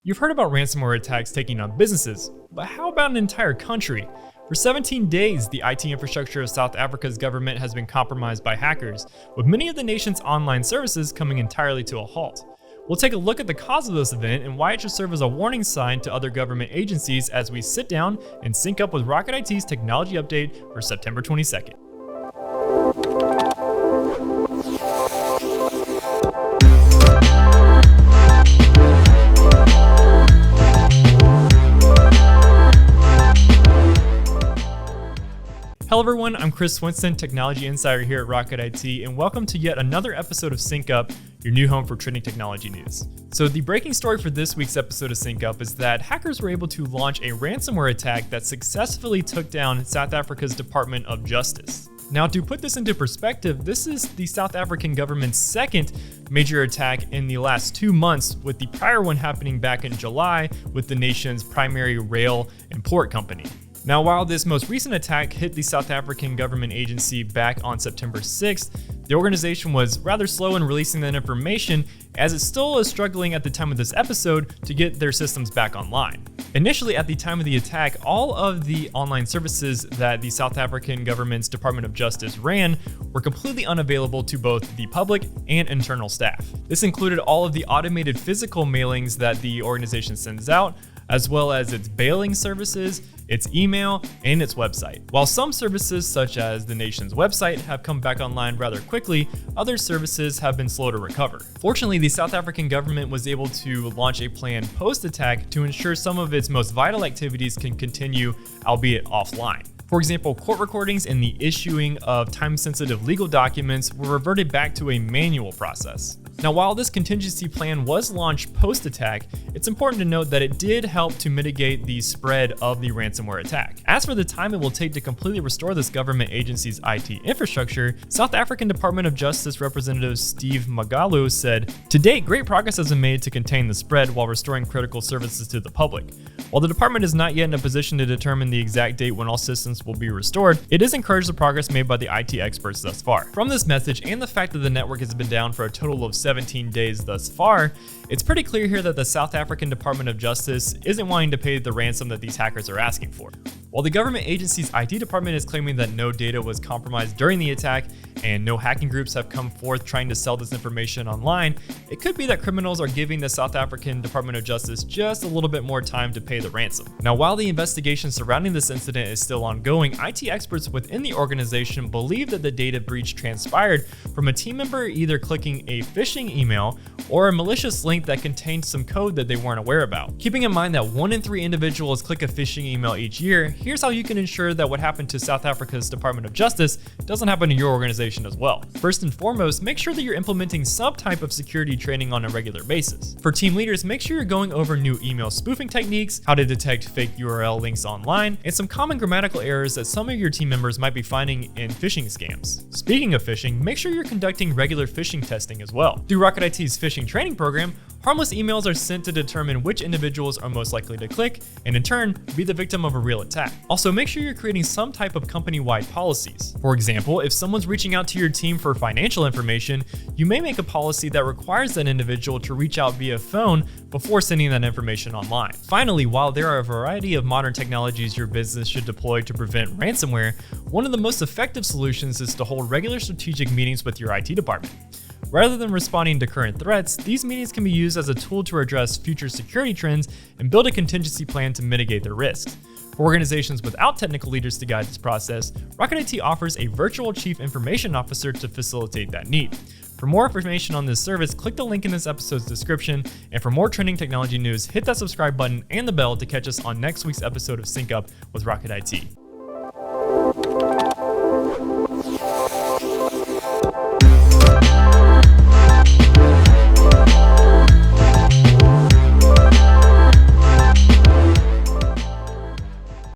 You've heard about ransomware attacks taking on businesses, but how about an entire country? For 17 days, the IT infrastructure of South Africa's government has been compromised by hackers, with many of the nation's online services coming entirely to a halt. We'll take a look at the cause of this event and why it should serve as a warning sign to other government agencies as we sit down and sync up with Rocket IT's technology update for September 22nd. Hello everyone, I'm Chris Swinston, Technology Insider here at Rocket IT, and welcome to yet another episode of Sync Up, your new home for trending technology news. So the breaking story for this week's episode of Sync Up is that hackers were able to launch a ransomware attack that successfully took down South Africa's Department of Justice. Now, to put this into perspective, this is the South African government's second major attack in the last 2 months, with the prior one happening back in July with the nation's primary rail and port company. Now, while this most recent attack hit the South African government agency back on September 6th, the organization was rather slow in releasing that information, as it still is struggling at the time of this episode to get their systems back online. Initially, at the time of the attack, all of the online services that the South African government's Department of Justice ran were completely unavailable to both the public and internal staff. This included all of the automated physical mailings that the organization sends out, as well as its bailing services, its email, and its website. While some services, such as the nation's website, have come back online rather quickly, other services have been slow to recover. Fortunately, the South African government was able to launch a plan post-attack to ensure some of its most vital activities can continue, albeit offline. For example, court recordings and the issuing of time-sensitive legal documents were reverted back to a manual process. Now, while this contingency plan was launched post-attack, it's important to note that it did help to mitigate the spread of the ransomware attack. As for the time it will take to completely restore this government agency's IT infrastructure, South African Department of Justice Representative Steve Magalu said, "To date, great progress has been made to contain the spread while restoring critical services to the public. While the department is not yet in a position to determine the exact date when all systems will be restored, it is encouraged the progress made by the IT experts thus far." From this message and the fact that the network has been down for a total of 17 days thus far, it's pretty clear here that the South African Department of Justice isn't wanting to pay the ransom that these hackers are asking for. While the government agency's IT department is claiming that no data was compromised during the attack and no hacking groups have come forth trying to sell this information online, it could be that criminals are giving the South African Department of Justice just a little bit more time to pay the ransom. Now, while the investigation surrounding this incident is still ongoing, IT experts within the organization believe that the data breach transpired from a team member either clicking a phishing email or a malicious link that contained some code that they weren't aware about. Keeping in mind that 1 in 3 individuals click a phishing email each year, here's how you can ensure that what happened to South Africa's Department of Justice doesn't happen to your organization as well. First and foremost, make sure that you're implementing some type of security training on a regular basis. For team leaders, make sure you're going over new email spoofing techniques, how to detect fake URL links online, and some common grammatical errors that some of your team members might be finding in phishing scams. Speaking of phishing, make sure you're conducting regular phishing testing as well. Through Rocket IT's phishing training program, harmless emails are sent to determine which individuals are most likely to click and in turn be the victim of a real attack. Also, make sure you're creating some type of company-wide policies. For example, if someone's reaching out to your team for financial information, you may make a policy that requires that individual to reach out via phone before sending that information online. Finally, while there are a variety of modern technologies your business should deploy to prevent ransomware, one of the most effective solutions is to hold regular strategic meetings with your IT department. Rather than responding to current threats, these meetings can be used as a tool to address future security trends and build a contingency plan to mitigate their risks. For organizations without technical leaders to guide this process, Rocket IT offers a virtual chief information officer to facilitate that need. For more information on this service, click the link in this episode's description, and for more trending technology news, hit that subscribe button and the bell to catch us on next week's episode of Sync Up with Rocket IT.